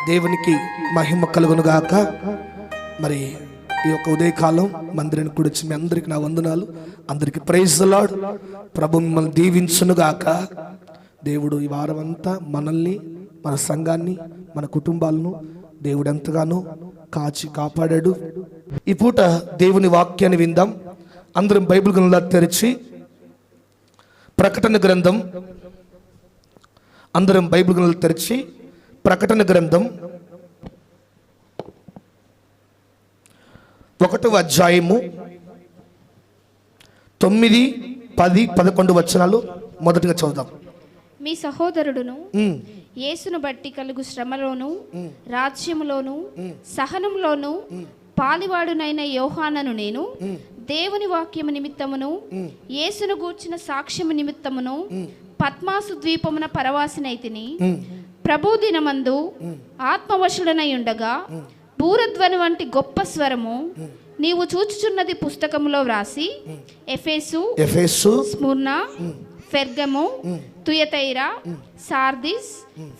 దేవునికి మహిమ కలుగునుగాక. మరి ఈ యొక్క ఉదయకాలం మందిరానికి కూడా వచ్చి మీ అందరికి నా వందనాలు. అందరికి ప్రైజ్ ది లార్డ్. ప్రభు మిమ్మల్ని దీవించునుగాక. దేవుడు ఈ వారం అంతా మనల్ని, మన సంఘాన్ని, మన కుటుంబాలను దేవుడు ఎంతగానో కాచి కాపాడాడు. ఈ పూట దేవుని వాక్యాన్ని విందాం. అందరం బైబిల్ గ్రంథాలు తెరిచి ప్రకటన గ్రంథం, అందరం బైబిల్ గ్రంథాలు తెరిచి ప్రకటన గ్రంథం 1వ అధ్యాయము 9, 10, 11 వచనాలు మొదటిగా చదువుదాం. మీ సహోదరుడును యేసును బట్టి కలుగు శ్రమలోను, రాజ్యములోను, సహనంలోను పాలివాడునైన యోహానను నేను దేవుని వాక్యము నిమిత్తమును యేసును గూర్చిన సాక్ష్యము నిమిత్తమును పద్మాసు ద్వీపమున పరవాసినైతిని. ప్రభు దినమందు ఆత్మవశుడనై ఉండగా బూరధ్వని వంటి గొప్ప స్వరము నీవు చూచుచున్నది పుస్తకములో వ్రాసి Ephesus, Smyrna, Pergamum, Thyatira, Sardis,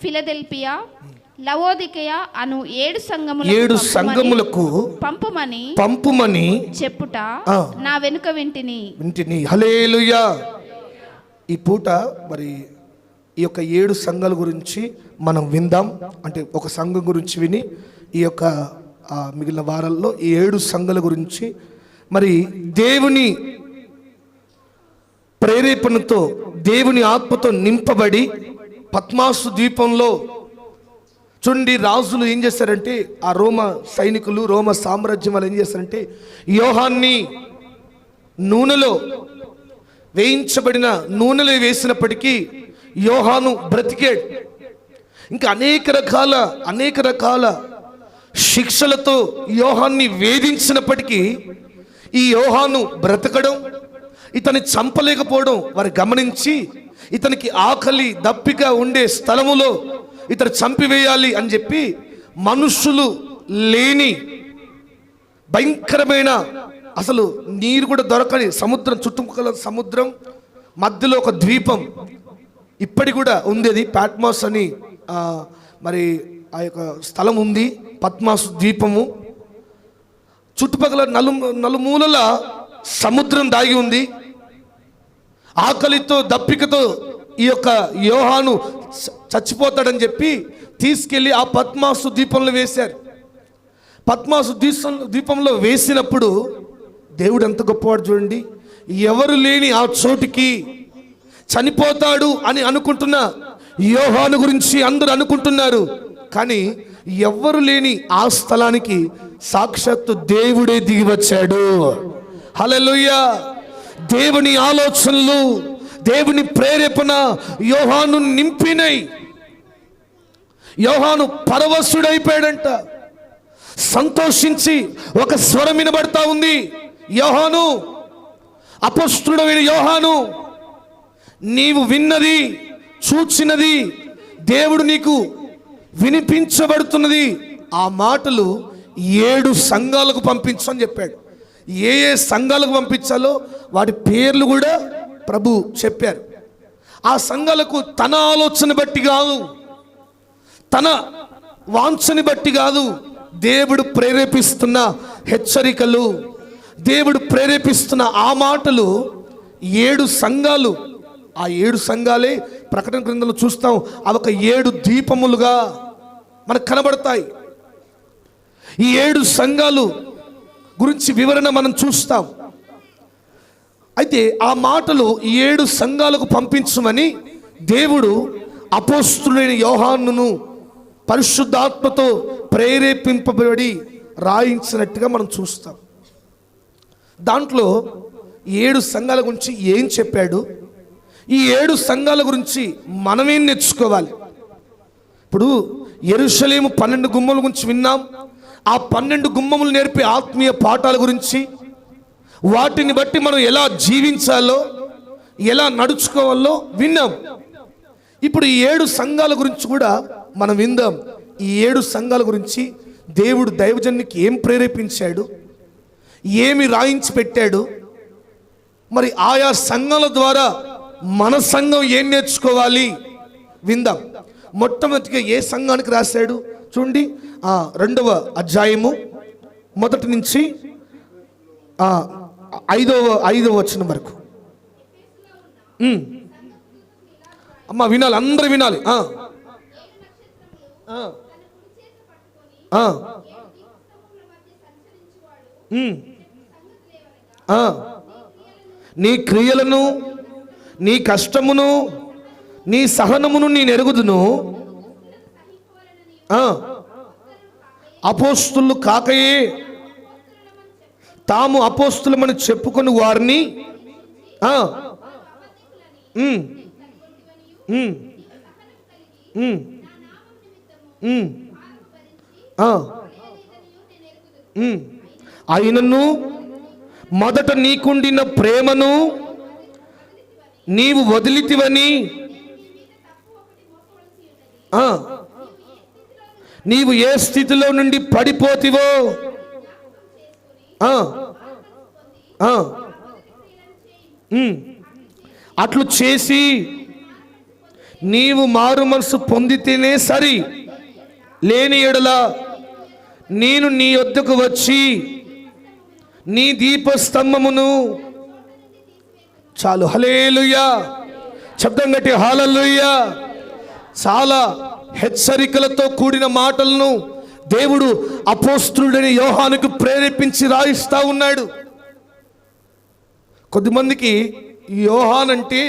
Philadelphia, Laodicea అను 7 సంఘములకు పంపుమని చెప్పుట నా వెనుక వింటిని. హల్లెలూయా. ఈ పూట మరి ఈ యొక్క 7 సంఘాల గురించి మనం విందాం. అంటే ఒక సంఘం గురించి విని ఈ యొక్క మిగిలిన వారాల్లో ఈ 7 సంఘాల గురించి మరి దేవుని ప్రేరేపణతో, దేవుని ఆత్మతో నింపబడి పద్మాసు ద్వీపంలో చూడండి, రాజులు ఏం చేశారంటే, ఆ రోమ సైనికులు, రోమ సామ్రాజ్యం వాళ్ళు ఏం చేశారంటే, యోహాన్ని నూనెలో వేయించబడిన నూనెలో వేసినప్పటికీ యోహాను బ్రతికాడు. ఇంకా అనేక రకాల శిక్షలతో యోహాన్ని వేధించినప్పటికీ ఈ యోహాను బ్రతకడం, ఇతన్ని చంపలేకపోవడం వారు గమనించి ఇతనికి ఆకలి దప్పిక ఉండే స్థలములో ఇతను చంపివేయాలి అని చెప్పి మనుషులు లేని భయంకరమైన, అసలు నీరు కూడా దొరకని సముద్రం, చుట్టుముక్కల సముద్రం మధ్యలో ఒక ద్వీపం ఇప్పటి కూడా ఉంది. అది పాట్మాస్ అని మరి ఆ యొక్క స్థలం ఉంది, పద్మాసు ద్వీపము. చుట్టుపక్కల నలుమూలల సముద్రం దాగి ఉంది. ఆకలితో దప్పికతో ఈ యొక్క యోహాను చచ్చిపోతాడని చెప్పి తీసుకెళ్ళి ఆ పద్మాసు ద్వీపంలో వేశారు. పద్మాసు ద్వీపంలో వేసినప్పుడు దేవుడు ఎంత గొప్పవాడు చూడండి. ఎవరు లేని ఆ చోటికి చనిపోతాడు అని అనుకుంటున్న యోహాను గురించి అందరూ అనుకుంటున్నారు, కానీ ఎవ్వరు లేని ఆ స్థలానికి సాక్షాత్తు దేవుడే దిగి వచ్చాడు. హల్లెలూయా. దేవుని ఆలోచనలు, దేవుని ప్రేరేపణ యోహాను నింపినై. యోహాను పరవశుడైపోయాడంట. సంతోషించి ఒక స్వరం వినబడతా ఉంది, యోహాను, అపొస్తలుడైన యోహాను, నీవు విన్నది, చూచినది దేవుడు నీకు వినిపించబడుతున్నది. ఆ మాటలు 7 సంఘాలకు పంపించు అని చెప్పాడు. ఏ సంఘాలకు పంపించాలో వాటి పేర్లు కూడా ప్రభు చెప్పారు. ఆ సంఘాలకు తన ఆలోచన బట్టి కాదు, తన వాంఛని బట్టి కాదు, దేవుడు ప్రేరేపిస్తున్న హెచ్చరికలు, దేవుడు ప్రేరేపిస్తున్న ఆ మాటలు 7 సంఘాలు. ఆ 7 సంఘాలే ప్రకటన గ్రంథంలో చూస్తాం. అవి ఒక 7 దీపములుగా మనకు కనబడతాయి. ఈ 7 సంఘాలు గురించి వివరణ మనం చూస్తాం. అయితే ఆ మాటలు 7 సంఘాలకు పంపించమని దేవుడు అపోస్తలుడైన యోహానును పరిశుద్ధాత్మతో ప్రేరేపింపబడి రాయించినట్టుగా మనం చూస్తాం. దాంట్లో 7 సంఘాల గురించి ఏం చెప్పాడు, ఈ 7 సంఘాల గురించి మనమేం నేర్చుకోవాలి. ఇప్పుడు యెరూషలేము 12 గుమ్మముల గురించి విన్నాం. ఆ 12 గుమ్మములు నేర్పే ఆత్మీయ పాఠాల గురించి, వాటిని బట్టి మనం ఎలా జీవించాలో, ఎలా నడుచుకోవాలో విన్నాం. ఇప్పుడు ఈ 7 సంఘాల గురించి కూడా మనం విందాం. ఈ 7 సంఘాల గురించి దేవుడు దైవజనునికి ఏం ప్రేరేపించాడు, ఏమి రాయించి పెట్టాడు, మరి ఆయా సంఘాల ద్వారా మన సంఘం ఏం నేర్చుకోవాలి విందాం. మొట్టమొదటిగా ఏ సంఘానికి రాశాడు చూడండి 2వ అధ్యాయము మొదటి నుంచి 5వ వచనం వరకు. అమ్మ వినాలి, అందరూ వినాలి. నీ క్రియలను, నీ కష్టమును, నీ సహనమును నేను ఎరుగుదును. అపోస్తులు కాకయే తాము అపోస్తులమని చెప్పుకొని వారిని అయినను మొదట నీకుండిన ప్రేమను నీవు వదిలితివని, నీవు ఏ స్థితిలో నుండి పడిపోతివో అట్లు చేసి నీవు మారు మనసు పొందితేనే సరి, లేని ఎడల నేను నీ వద్దకు వచ్చి నీ దీపస్తంభమును, చాలు, హల్లెలూయా, శబ్దం గట్టి హల్లెలూయా. చాలా హెచ్చరికలతో కూడిన మాటలను దేవుడు అపోస్తలుడైన యోహానుకు ప్రేరేపించి రాయిస్తా ఉన్నాడు. కొద్దిమందికి యోహాన్ అంటే,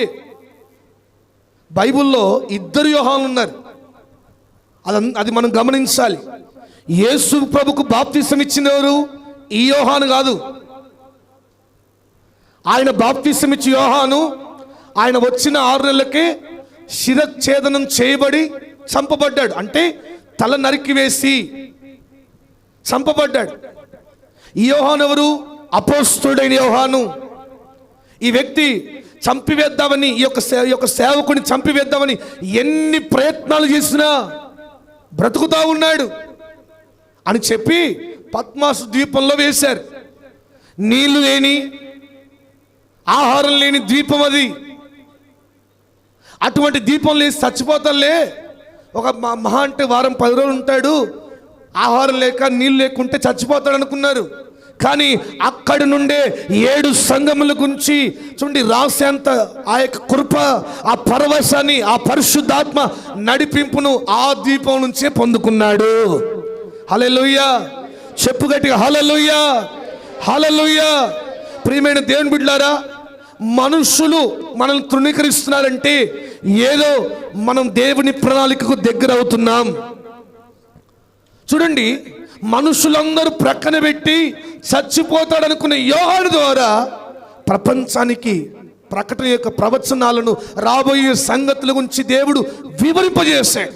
బైబిల్లో 2 యోహాన్లు ఉన్నారు. అది మనం గమనించాలి. యేసు ప్రభుకు బాప్తిసం ఇచ్చిన ఎవరు? ఈ యోహాను కాదు. ఆయన బాప్తిసం ఇచ్చి యోహాను ఆయన వచ్చిన 6 నెలలకే శిరచ్ఛేదనం చేయబడి చంపబడ్డాడు. అంటే తల నరికివేసి చంపబడ్డాడు. ఈ యోహాను ఎవరు? అపోస్తలుడైన యోహాను. ఈ వ్యక్తి చంపివేద్దామని, ఈ యొక్క సేవకుని చంపివేద్దామని ఎన్ని ప్రయత్నాలు చేసినా బ్రతుకుతా ఉన్నాడు అని చెప్పి పద్మాసు ద్వీపంలో వేశారు. నీళ్లు లేని, ఆహారం లేని ద్వీపం అది. అటువంటి దీపం లేసి చచ్చిపోతాలే, ఒక మహా అంటే వారం 10 రోజులు ఉంటాడు, ఆహారం లేక నీళ్ళు లేకుంటే చచ్చిపోతాడు అనుకున్నారు. కానీ అక్కడి నుండే 7 సంఘముల గురించి చూడండి రాసేంత ఆ యొక్క కృప, ఆ పరవశాన్ని, ఆ పరిశుద్ధాత్మ నడిపింపును ఆ దీపం నుంచే పొందుకున్నాడు. హల్లెలూయా, చెప్పు గట్టిగా హల్లెలూయా, హల్లెలూయా. ప్రియమైన దేవుని బిడ్డలారా, మనుషులు మనల్ని తృణీకరిస్తున్నారంటే ఏదో మనం దేవుని ప్రణాళికకు దగ్గర అవుతున్నాం. చూడండి, మనుషులందరూ ప్రక్కన పెట్టి చచ్చిపోతాడనుకునే యోహాను ద్వారా ప్రపంచానికి ప్రకటన యొక్క ప్రవచనాలను, రాబోయే సంగతుల గురించి దేవుడు వివరింపజేశాడు.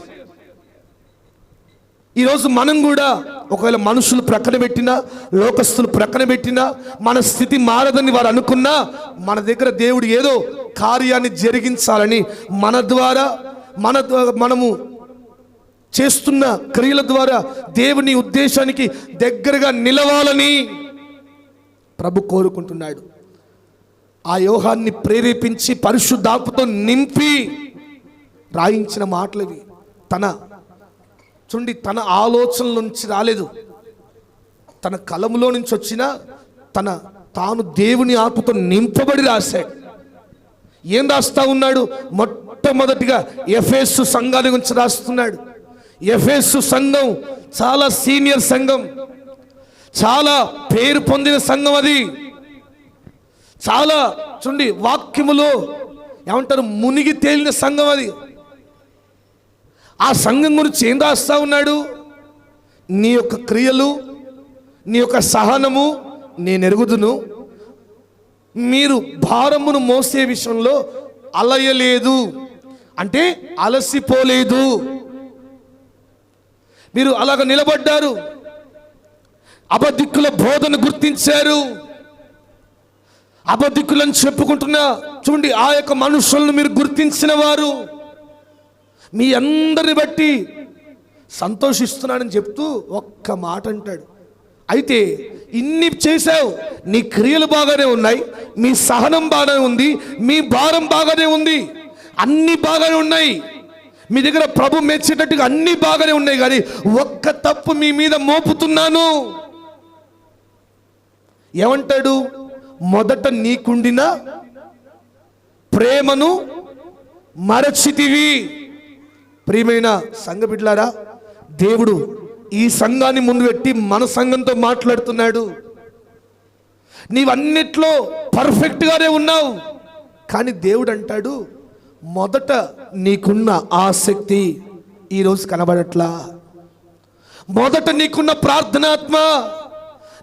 ఈరోజు మనం కూడా ఒకవేళ మనుషులు ప్రక్కన పెట్టినా, లోకస్తులు ప్రక్కన పెట్టినా, మన స్థితి మారదని వారు అనుకున్నా, మన దగ్గర దేవుడు ఏదో కార్యాన్ని జరిగించాలని మన ద్వారా మనము చేస్తున్న క్రియల ద్వారా దేవుని ఉద్దేశానికి దగ్గరగా నిలవాలని ప్రభు కోరుకుంటున్నాడు. ఆ యోహాన్ని ప్రేరేపించి పరిశుద్ధాత్మతో నింపి రాయించిన మాటలవి. తన ఆలోచనల నుంచి రాలేదు, తన కలములో నుంచి వచ్చిన తాను దేవుని ఆత్మతో నింపబడి రాశాడు. ఏం రాస్తా ఉన్నాడు? మొట్టమొదటిగా ఎఫెసు సంఘాన్ని గురించి రాస్తున్నాడు. ఎఫెసు సంఘం చాలా సీనియర్ సంఘం, చాలా పేరు పొందిన సంఘం. అది చాలా చూడండి వాక్యములో ఏమంటారు, మునిగి తేలిన సంఘం అది. ఆ సంఘం గురించి ఏం రాస్తా ఉన్నాడు? నీ యొక్క క్రియలు, నీ యొక్క సహనము నేను ఎరుగుదును. మీరు భారమును మోసే విషయంలో అలయలేదు, అంటే అలసిపోలేదు. మీరు అలాగ నిలబడ్డారు, అబద్ధికుల బోధన గుర్తించారు. అబద్ధికులను చెప్పుకుంటున్నా చూడండి, ఆ యొక్క మనుషులను మీరు గుర్తించిన వారు. మీ అందరిని బట్టి సంతోషిస్తున్నానని చెప్తూ ఒక్క మాట అంటాడు, అయితే ఇన్ని చేశావు, నీ క్రియలు బాగానే ఉన్నాయి, మీ సహనం బాగానే ఉంది, మీ భారం బాగానే ఉంది, అన్ని బాగానే ఉన్నాయి. మీ దగ్గర ప్రభు మెచ్చేటట్టుగా అన్ని బాగానే ఉన్నాయి, కానీ ఒక్క తప్పు మీ మీద మోపుతున్నాను. ఏమంటాడు? మొదట నీకుండిన ప్రేమను మరచితివి. ప్రియమైన సంఘ బిడ్డలారా, దేవుడు ఈ సంఘాన్ని ముందు పెట్టి మన సంఘంతో మాట్లాడుతున్నాడు. నీవన్నిట్లో పర్ఫెక్ట్గానే ఉన్నావు, కానీ దేవుడు అంటాడు, మొదట నీకున్న ఆసక్తి ఈరోజు కనబడట్లా. మొదట నీకున్న ప్రార్థనాత్మ,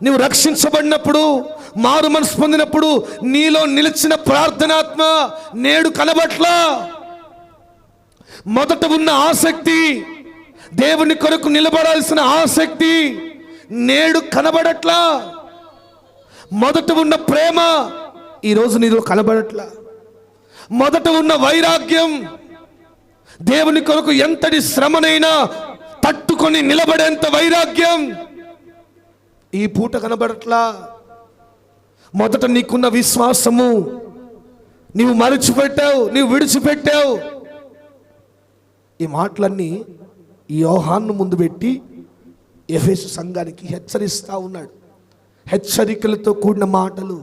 నీవు రక్షించబడినప్పుడు, మారు మనసు పొందినప్పుడు నీలో నిలిచిన ప్రార్థనాత్మ నేడు కనబట్లా. మొదట ఉన్న ఆసక్తి, దేవుని కొరకు నిలబడాల్సిన ఆసక్తి నేడు కనబడట్లా. మొదట ఉన్న ప్రేమ ఈరోజు నీలో కనబడట్లా. మొదట ఉన్న వైరాగ్యం, దేవుని కొరకు ఎంతటి శ్రమనైనా తట్టుకొని నిలబడేంత వైరాగ్యం ఈ పూట కనబడట్లా. మొదట నీకున్న విశ్వాసము నీవు మరిచిపెట్టావు, నీవు విడిచిపెట్టావు. ఈ మాటలన్నీ యోహాను ముందు పెట్టి ఎఫెసు సంఘానికి హెచ్చరిస్తా ఉన్నాడు. హెచ్చరికలతో కూడిన మాటలు.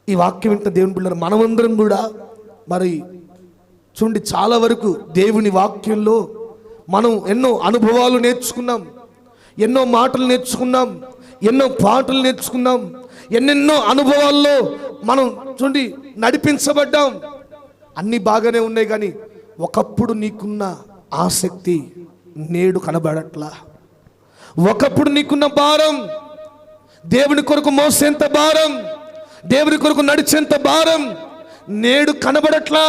ఈ వాక్యం వింటే దేవుని బిడ్డలారా, మనమందరం కూడా మరి చూడండి, చాలా వరకు దేవుని వాక్యంలో మనం ఎన్నో అనుభవాలు నేర్చుకున్నాం, ఎన్నో మాటలు నేర్చుకున్నాం, ఎన్నో పాటలు నేర్చుకున్నాం, ఎన్నెన్నో అనుభవాల్లో మనం చూడండి నడిపించబడ్డాం. అన్నీ బాగానే ఉన్నాయి, కానీ ఒకప్పుడు నీకున్న ఆసక్తి నేడు కనబడట్లా. ఒకప్పుడు నీకున్న భారం, దేవుని కొరకు మోసేంత భారం, దేవుని కొరకు నడిచేంత భారం నేడు కనబడట్లా.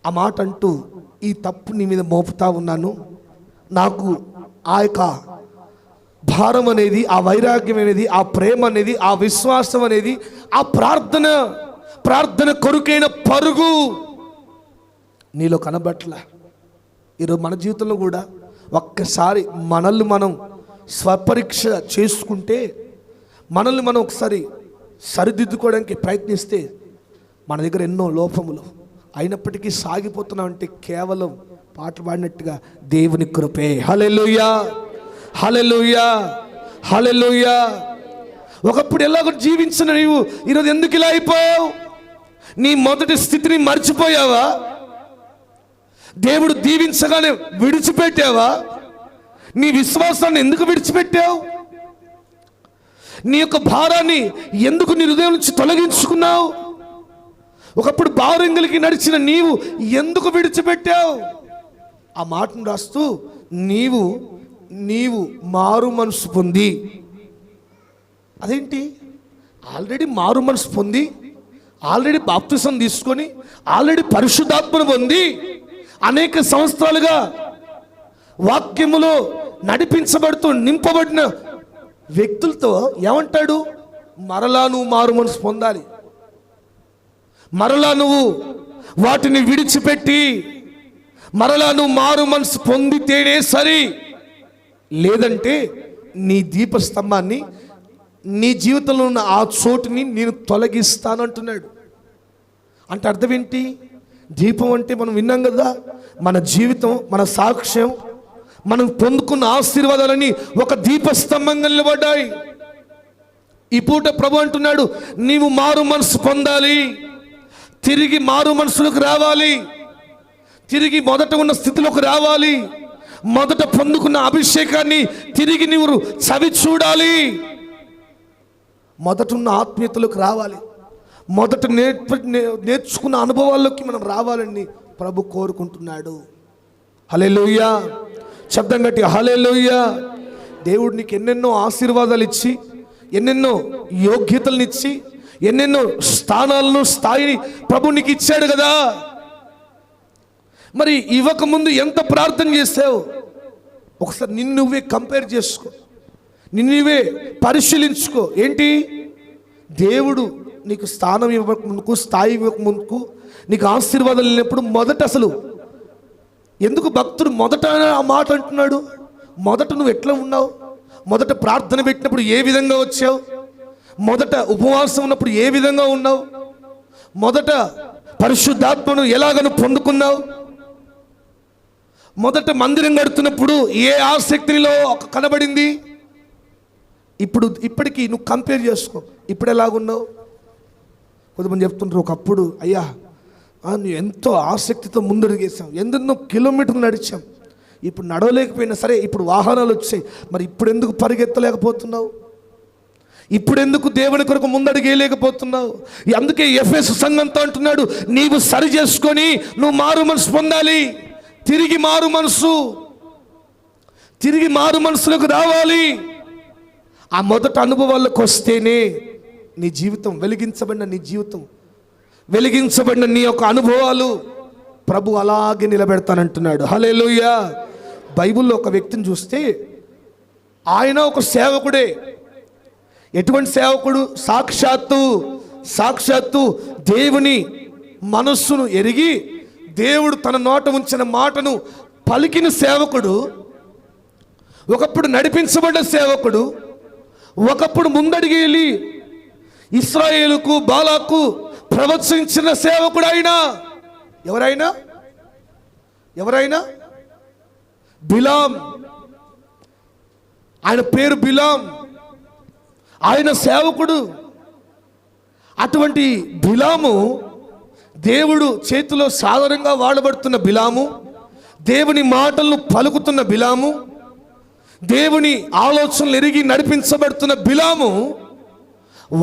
ఆ మాట అంటూ ఈ తప్పు నీ మీద మోపుతా ఉన్నాను. నాకు ఆ యొక్క భారం అనేది, ఆ వైరాగ్యం అనేది, ఆ ప్రేమ అనేది, ఆ విశ్వాసం అనేది, ఆ ప్రార్థన కొరుకైన పరుగు నీలో కనబట్లా. ఈరోజు మన జీవితంలో కూడా ఒక్కసారి మనల్ని మనం స్వపరీక్ష చేసుకుంటే, మనల్ని మనం ఒకసారి సరిదిద్దుకోవడానికి ప్రయత్నిస్తే మన దగ్గర ఎన్నో లోపములు అయినప్పటికీ సాగిపోతున్నామంటే కేవలం పాటలు పాడినట్టుగా దేవుని కృపే. హల్లెలూయా, హల్లెలూయా, హల్లెలూయా. ఒకప్పుడు ఎలాగో జీవించిన నీవు ఈరోజు ఎందుకు ఇలా అయిపోయావు? నీ మొదటి స్థితిని మర్చిపోయావా? దేవుడు దీవించగానే విడిచిపెట్టావా? నీ విశ్వాసాన్ని ఎందుకు విడిచిపెట్టావు? నీ యొక్క భారాన్ని ఎందుకు నీ హృదయం నుంచి తొలగించుకున్నావు? ఒకప్పుడు భారం కలిగి నడిచిన నీవు ఎందుకు విడిచిపెట్టావు? ఆ మాటను రాస్తూ నీవు మారు మనసు పొంది, అదేంటి? ఆల్రెడీ మారు మనసు పొంది, ఆల్రెడీ బాప్తిసం తీసుకొని, ఆల్రెడీ పరిశుద్ధాత్మను పొంది అనేక సంవత్సరాలుగా వాక్యములో నడిపించబడుతూ నింపబడిన వ్యక్తులతో ఏమంటాడు? మరలా నువ్వు మారు మనసు పొందాలి, మరలా నువ్వు వాటిని విడిచిపెట్టి మరలా నువ్వు మారు మనసు పొందితేనే సరి, లేదంటే నీ దీపస్తంభాన్ని, నీ జీవితంలో ఉన్న ఆ చోటుని నేను తొలగిస్తానంటున్నాడు. అంటే అర్థం ఏంటి? దీపం అంటే మనం విన్నాం కదా, మన జీవితం, మన సాక్ష్యం, మనం పొందుకున్న ఆశీర్వాదాలని ఒక దీపస్తంభంగా నిలబడ్డాయి. ఈ పూట ప్రభు అంటున్నాడు, నీవు మారు మనసు పొందాలి, తిరిగి మారు మనసులోకి రావాలి, తిరిగి మొదట ఉన్న స్థితిలోకి రావాలి, మొదట పొందుకున్న అభిషేకాన్ని తిరిగి నీవు చవి చూడాలి, మొదట ఉన్న ఆత్మీయతలోకి రావాలి, మొదట నేర్చుకున్న అనుభవాల్లోకి మనం రావాలని ప్రభు కోరుకుంటున్నాడు. హల్లెలూయా, శబ్దం గట్టి హల్లెలూయా. దేవుడు నీకు ఎన్నెన్నో ఆశీర్వాదాలు ఇచ్చి, ఎన్నెన్నో యోగ్యతలను ఇచ్చి, ఎన్నెన్నో స్థానాలను, స్థాయిని ప్రభు నీకు ఇచ్చాడు కదా. మరి ఇవ్వకముందు ఎంత ప్రార్థన చేసావు? ఒకసారి నిన్ను నువ్వే కంపేర్ చేసుకో, నిన్ను నువ్వే పరిశీలించుకో. ఏంటి? దేవుడు నీకు స్థానం ఇవ్వక ముందుకు, స్థాయి ఇవ్వక ముందుకు, నీకు ఆశీర్వాదాలు లేనప్పుడు మొదట అసలు ఎందుకు భక్తుడు మొదట ఆ మాట అంటున్నాడు? మొదట నువ్వు ఎట్లా ఉన్నావు? మొదట ప్రార్థన పెట్టినప్పుడు ఏ విధంగా వచ్చావు? మొదట ఉపవాసం ఉన్నప్పుడు ఏ విధంగా ఉన్నావు? మొదట పరిశుద్ధాత్మను ఎలాగను పొందుకున్నావు? మొదట మందిరం కడుతున్నప్పుడు ఏ ఆసక్తిలో కనబడింది? ఇప్పటికీ నువ్వు కంపేర్ చేసుకో. ఇప్పుడు ఎలాగున్నావు? కొంతమంది చెప్తుంటారు, ఒకప్పుడు అయ్యా నువ్వు ఎంతో ఆసక్తితో ముందడుగేసాం, ఎన్నెన్నో కిలోమీటర్లు నడిచాం, ఇప్పుడు నడవలేకపోయినా సరే ఇప్పుడు వాహనాలు వచ్చాయి, మరి ఇప్పుడు ఎందుకు పరిగెత్తలేకపోతున్నావు? ఇప్పుడు ఎందుకు దేవుని కొరకు ముందడుగేయలేకపోతున్నావు? అందుకే ఎఫెసు సంఘంతో అంటున్నాడు, నీవు సరి చేసుకొని నువ్వు మారు మనసు పొందాలి. తిరిగి మారు మనసులకు రావాలి. ఆ మొదటి అనుభవాలకు వస్తేనే నీ జీవితం వెలిగించబడిన నీ యొక్క అనుభవాలు ప్రభు అలాగే నిలబెడతానంటున్నాడు. హల్లెలూయా. బైబిల్లో ఒక వ్యక్తిని చూస్తే ఆయన ఒక సేవకుడే. ఎటువంటి సేవకుడు? సాక్షాత్తు దేవుని మనస్సును ఎరిగి దేవుడు తన నోట ఉంచిన మాటను పలికిన సేవకుడు, ఒకప్పుడు నడిపించబడ్డ సేవకుడు, ఒకప్పుడు ముందడిగి వెళ్ళి ఇశ్రాయేలుకు బాలాకు ప్రవచించిన సేవకుడు ఆయన. ఎవరైనా బిలాం. ఆయన పేరు బిలాం. ఆయన సేవకుడు. అటువంటి బిలాము, దేవుడు చేతిలో సాధారణంగా వాడబడుతున్న బిలాము, దేవుని మాటలను పలుకుతున్న బిలాము, దేవుని ఆలోచనలు ఎరిగి నడిపించబడుతున్న బిలాము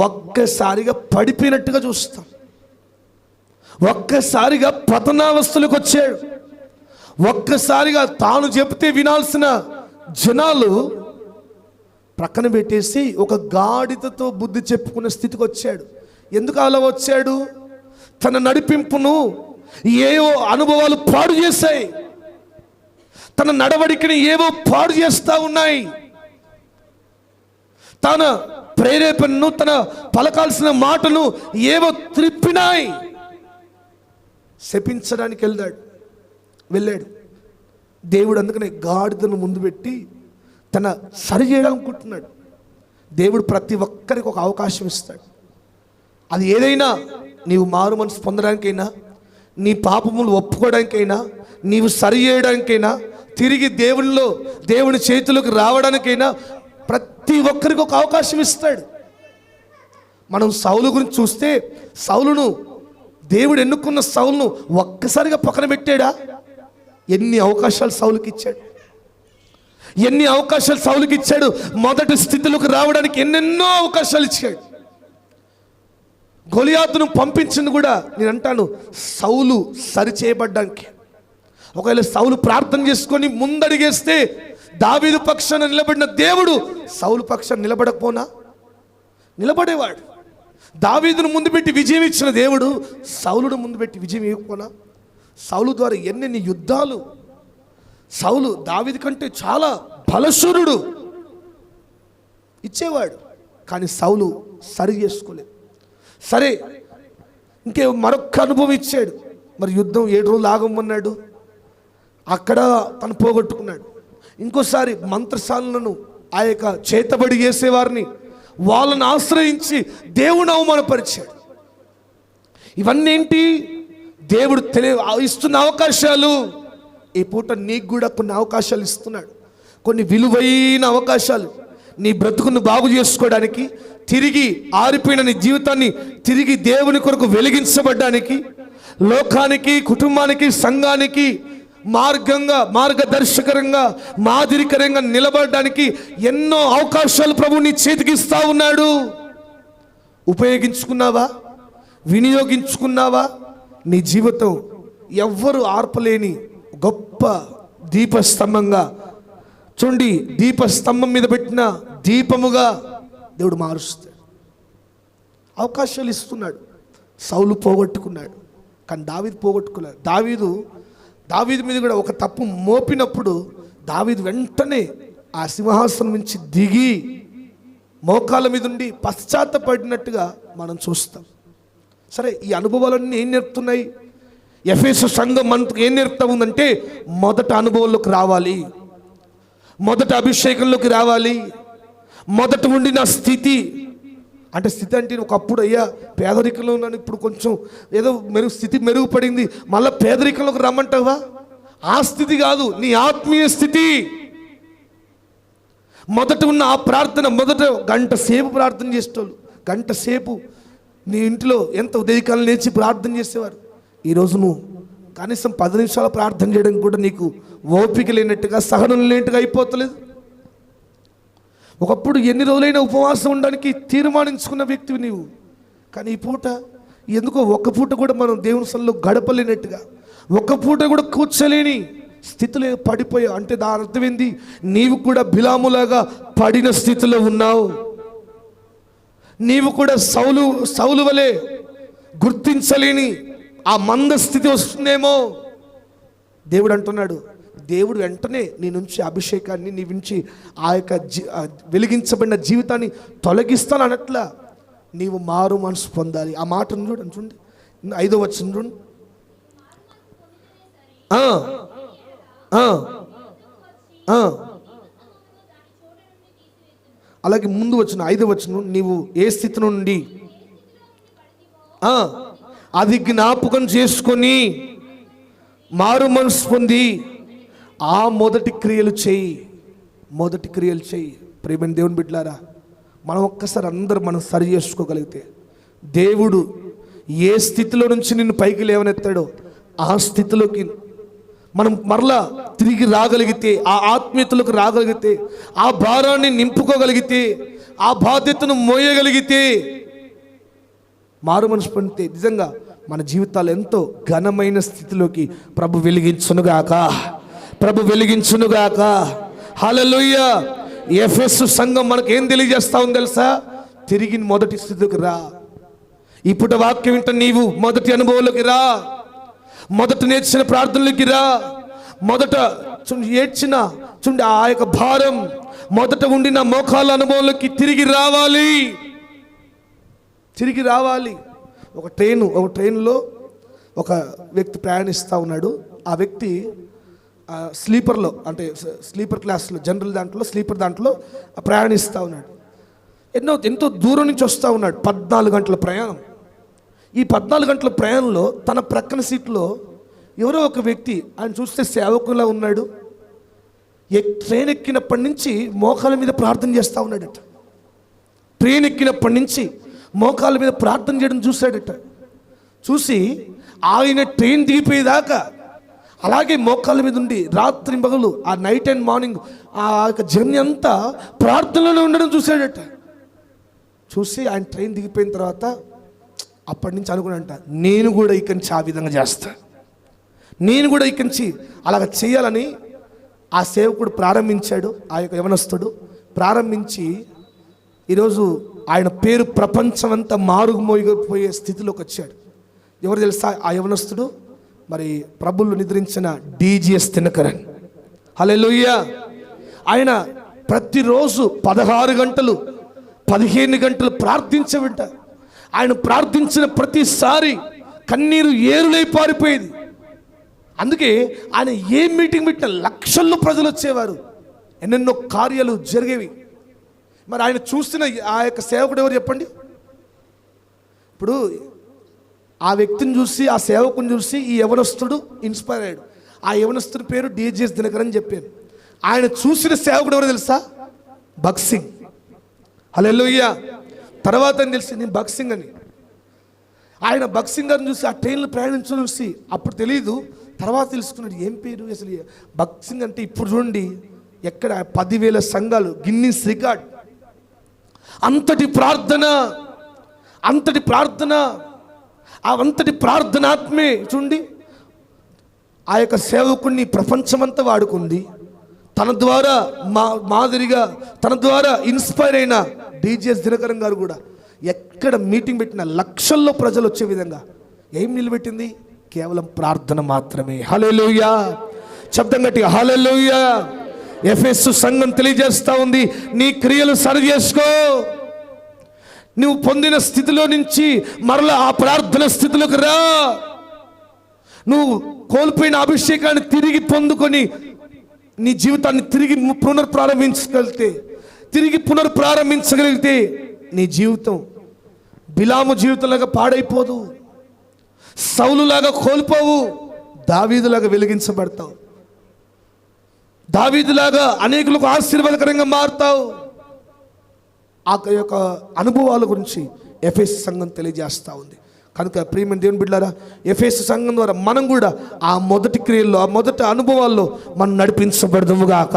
ఒక్కసారిగా పడిపోయినట్టుగా చూస్తాం. ఒక్కసారిగా పతనావస్థలకు వచ్చాడు. ఒక్కసారిగా తాను చెబితే వినాల్సిన జనాలు ప్రక్కన పెట్టేసి ఒక గాడిదతో బుద్ధి చెప్పుకునే స్థితికి వచ్చాడు. ఎందుకు అలా వచ్చాడు? తన నడిపింపును ఏవో అనుభవాలు పాడు చేశాయి. తన నడవడికని ఏవో పాడు చేస్తూ ఉన్నాయి. తన ప్రేరేపణను, తన పలకాల్సిన మాటను ఏవో త్రిప్పినాయి. శపించడానికి వెళ్ళాడు దేవుడు. అందుకనే గాడిదను ముందు పెట్టి తన సరి చేయాలనుకుంటున్నాడు. దేవుడు ప్రతి ఒక్కరికి ఒక అవకాశం ఇస్తాడు. అది ఏదైనా, నీవు మారు మనసు పొందడానికైనా, నీ పాపములు ఒప్పుకోవడానికైనా, నీవు సరి చేయడానికైనా, తిరిగి దేవుని చేతులకు రావడానికైనా ప్రతి ఒక్కరికి ఒక అవకాశం ఇస్తాడు. మనం సౌలు గురించి చూస్తే, సౌలును దేవుడు ఎన్నుకున్న సౌలును ఒక్కసారిగా పక్కన పెట్టాడా? ఎన్ని అవకాశాలు సౌలుకి ఇచ్చాడు. మొదటి స్థితిలోకి రావడానికి ఎన్నెన్నో అవకాశాలు ఇచ్చాడు. గొలియాతును పంపించింది కూడా నేను అంటాను సౌలు సరి చేయబడ్డానికి. ఒకవేళ సౌలు ప్రార్థన చేసుకొని ముందడిగేస్తే దావీదు పక్షాన నిలబడిన దేవుడు సౌలు పక్షాన నిలబడేవాడు. దావీదును ముందు పెట్టి విజయం ఇచ్చిన దేవుడు సౌలును ముందు పెట్టి విజయం ఇవ్వకపోనా? సౌలు ద్వారా ఎన్నెన్ని యుద్ధాలు. సౌలు దావీదు కంటే చాలా బలశూరుడు, ఇచ్చేవాడు. కానీ సౌలు సరి చేసుకోలేదు. సరే, మరొక అనుభవం ఇచ్చాడు. మరి యుద్ధం 7 రోజులు ఆగమన్నాడు, అక్కడ తను పోగొట్టుకున్నాడు. ఇంకోసారి మంత్రశాలను, ఆ యొక్క చేతబడి చేసేవారిని, వాళ్ళని ఆశ్రయించి దేవుని అవమానపరిచాడు. ఇవన్నీ ఏంటి? దేవుడు ఇస్తున్న అవకాశాలు. ఈ పూట నీకు కూడా కొన్ని అవకాశాలు ఇస్తున్నాడు. కొన్ని విలువైన అవకాశాలు నీ బ్రతుకును బాగు చేసుకోవడానికి, తిరిగి ఆరిపోయిన నీ జీవితాన్ని తిరిగి దేవుని కొరకు వెలిగించబడ్డానికి, లోకానికి, కుటుంబానికి, సంఘానికి మార్గదర్శకరంగా, మాదిరికరంగా నిలబడడానికి ఎన్నో అవకాశాలు ప్రభు నీ చేతికి ఇస్తా ఉన్నాడు. ఉపయోగించుకున్నావా? వినియోగించుకున్నావా? నీ జీవితం ఎవ్వరు ఆర్పలేని గొప్ప దీపస్తంభంగా చూడండి, దీపస్తంభం మీద పెట్టిన దీపముగా దేవుడు మారుస్తాడు. అవకాశాలు ఇస్తున్నాడు. సౌలు పోగొట్టుకున్నాడు, కానీ దావీదు పోగొట్టుకున్నాడు. దావీదు మీద కూడా ఒక తప్పు మోపినప్పుడు దావీదు వెంటనే ఆ సింహాసనం నుంచి దిగి మోకాళ్ళ మీద ఉండి పశ్చాత్తపడినట్టుగా మనం చూస్తాం. సరే, ఈ అనుభవాలన్నీ ఏం నేర్పుతున్నాయి? ఎఫెసు సంఘం మనకు ఏం నేర్పుతా ఉందంటే, మొదట అనుభవంలోకి రావాలి, మొదట అభిషేకంలోకి రావాలి, మొదట ఉండిన స్థితి అంటే స్థితి అంటే ఒకప్పుడు అయ్యా పేదరికంలో ఉన్నాను, ఇప్పుడు కొంచెం ఏదో స్థితి మెరుగుపడింది, మళ్ళీ పేదరికంలోకి రమ్మంటావా? ఆ స్థితి కాదు, నీ ఆత్మీయ స్థితి. మొదట ఉన్న ఆ ప్రార్థన, మొదట గంట సేపు ప్రార్థన చేసేవాళ్ళు, గంట సేపు నీ ఇంట్లో ఎంత ఉదయకాలం లేచి ప్రార్థన చేసేవారు. ఈరోజు నువ్వు కనీసం 10 నిమిషాలు ప్రార్థన చేయడానికి కూడా నీకు ఓపిక లేనట్టుగా, సహనం లేనట్టుగా అయిపోతలేదు. ఒకప్పుడు ఎన్ని రోజులైనా ఉపవాసం ఉండడానికి తీర్మానించుకున్న వ్యక్తివి నీవు, కానీ ఈ పూట ఎందుకో ఒక్క పూట కూడా మనం దేవుని సన్నిధిలో గడపలేనట్టుగా, ఒక్క పూట కూడా కూర్చోలేని స్థితిలో పడిపోయావు. అంటే దాని అర్థం ఏంది? నీవు కూడా బిలాములాగా పడిన స్థితిలో ఉన్నావు. నీవు కూడా సౌలు వలె గుర్తించలేని ఆ మంద స్థితి వస్తుందేమో. దేవుడు అంటున్నాడు, దేవుడు వెంటనే నీ నుంచి అభిషేకాన్ని, నీ నుంచి ఆ యొక్క వెలిగించబడిన జీవితాన్ని తొలగిస్తాను అన్నట్లా నీవు మారు మనసు పొందాలి. ఆ మాటను చూడండి, 5వ వచనం చూడండి. అలాగే ముందు వచ్చిన 5వ వచనం, నీవు ఏ స్థితి నుండి అది జ్ఞాపకం చేసుకొని మారు మనసు పొంది ఆ మొదటి క్రియలు చేయి. ప్రియమైన దేవుని బిడ్డలారా, మనం ఒక్కసారి అందరూ మనం సరి చేసుకోగలిగితే, దేవుడు ఏ స్థితిలో నుంచి నిన్ను పైకి లేవనెత్తాడో ఆ స్థితిలోకి మనం మరలా తిరిగి రాగలిగితే, ఆ ఆత్మీయతలోకి రాగలిగితే, ఆ భారాన్ని నింపుకోగలిగితే, ఆ బాధ్యతను మోయగలిగితే, మారు మనసు పొందితే నిజంగా మన జీవితాలు ఎంతో ఘనమైన స్థితిలోకి ప్రభు వెలిగించునుగాక. హల్లెలూయా. ఎఫెసు సంఘం మనకు ఏం తెలియజేస్తా ఉంది తెలుసా? తిరిగి మొదటి స్థితిలోకి రా. ఇప్పుడు వాక్యం వింట నీవు మొదటి అనుభవంలోకి రా, మొదట నేర్చిన ప్రార్థనలోకి రా, మొదట ఏడ్చిన ఆ యొక్క భారం, మొదట ఉండిన మోకాళ్ళ అనుభవంలోకి తిరిగి రావాలి. ఒక ట్రైన్లో ఒక వ్యక్తి ప్రయాణిస్తూ ఉన్నాడు. ఆ వ్యక్తి స్లీపర్లో, అంటే స్లీపర్ క్లాస్లో, జనరల్ దాంట్లో, స్లీపర్ దాంట్లో ప్రయాణిస్తూ ఉన్నాడు. ఎంతో దూరం నుంచి వస్తూ ఉన్నాడు. 14 గంటల ప్రయాణం. ఈ 14 గంటల ప్రయాణంలో తన ప్రక్కన సీట్లో ఎవరో ఒక వ్యక్తి, ఆయన చూస్తే సేవకులా ఉన్నాడు. ట్రైన్ ఎక్కినప్పటి నుంచి మోకాళ్ళ మీద ప్రార్థన చేస్తూ ఉన్నాడట. ట్రైన్ ఎక్కినప్పటి నుంచి మోకాళ్ళ మీద ప్రార్థన చేయడం చూశాడట. చూసి ఆయన ట్రైన్ దిగిపోయేదాకా అలాగే మోకాళ్ళ మీద ఉండి రాత్రి పగలు, ఆ నైట్ అండ్ మార్నింగ్, ఆ యొక్క జర్నీ అంతా ప్రార్థనలో ఉండడం చూశాడట. చూసి ఆయన ట్రైన్ దిగిపోయిన తర్వాత అప్పటి నుంచి అనుకున్నాడంట, నేను కూడా ఇక్కడి నుంచి ఆ విధంగా చేస్తా, నేను కూడా ఇక్కడి నుంచి అలాగ చేయాలని ఆ సేవకుడు ప్రారంభించాడు. ఆ యొక్క యవనస్తుడు ప్రారంభించి ఈరోజు ఆయన పేరు ప్రపంచమంతా మారుమోగిపోయే స్థితిలోకి వచ్చాడు. ఎవరు తెలుసా ఆ యవనస్తుడు? మరి ప్రభువులు నిద్రించిన DGS దినకరన్. హల్లెలూయా. ఆయన ప్రతిరోజు 16 గంటలు 15 గంటలు ప్రార్థించబడ్డ. ఆయన ప్రార్థించిన ప్రతిసారి కన్నీరు ఏరులై పారిపోయేది. అందుకే ఆయన ఏ మీటింగ్ పెట్టిన లక్షల్లో ప్రజలు వచ్చేవారు, ఎన్నెన్నో కార్యాలు జరిగేవి. మరి ఆయన చూసిన ఆ యొక్క సేవకుడు ఎవరు చెప్పండి? ఇప్పుడు ఆ వ్యక్తిని చూసి, ఆ సేవకుని చూసి ఈ యవనస్తుడు ఇన్స్పైర్ అయ్యాడు. ఆ యవనస్తుడి పేరు DGS దినకర్ అని చెప్పాను. ఆయన చూసిన సేవకుడు ఎవరు తెలుసా? భగత్ సింగ్. హల్లెలూయా. తర్వాత అని తెలిసింది భగత్ సింగ్ అని. ఆయన భగత్ సింగ్ గారిని చూసి, ఆ ట్రైన్లో ప్రయాణించడం చూసి అప్పుడు తెలియదు, తర్వాత తెలుసుకున్నాడు ఏం పేరు అసలు భగత్ సింగ్ అంటే. ఇప్పుడు చూడండి, ఎక్కడ 10,000 సంఘాలు, గిన్నిస్ రికార్డ్. అంతటి ప్రార్థనాత్మే చూడండి. ఆ యొక్క సేవకుడిని ప్రపంచమంతా వాడుకుంది. తన ద్వారా మాదిరిగా, తన ద్వారా ఇన్స్పైర్ అయిన DGS దినకరన్ గారు కూడా ఎక్కడ మీటింగ్ పెట్టిన లక్షల్లో ప్రజలు వచ్చే విధంగా ఏం నిలబెట్టింది? కేవలం ప్రార్థన మాత్రమే. హల్లెలూయా. శబ్దం గట్టిగా హల్లెలూయా. ఎఫెసు సంఘం తెలియజేస్తా ఉంది, నీ క్రియలు సరి చేసుకో. నువ్వు పొందిన స్థితిలో నుంచి మరలా ఆ ప్రార్థన స్థితిలోకి రా. నువ్వు కోల్పోయిన అభిషేకాన్ని తిరిగి పొందుకొని నీ జీవితాన్ని తిరిగి పునర్ప్రారంభించగలిగితే నీ జీవితం బిలాము జీవితంలాగా పాడైపోదు, సౌలులాగా కోల్పోవు, దావీదులాగా వెలిగించబడతావు, దావీదులాగా అనేకులకు ఆశీర్వాదకరంగా మారుతావు. ఆ యొక్క అనుభవాల గురించి ఎఫెసు సంఘం తెలియజేస్తూ ఉంది. కనుక ప్రియమైన దేవుని బిడ్డలారా, ఎఫెసు సంఘం ద్వారా మనం కూడా ఆ మొదటి క్రియల్లో, ఆ మొదటి అనుభవాల్లో మనం నడిపించబడదుముగాక.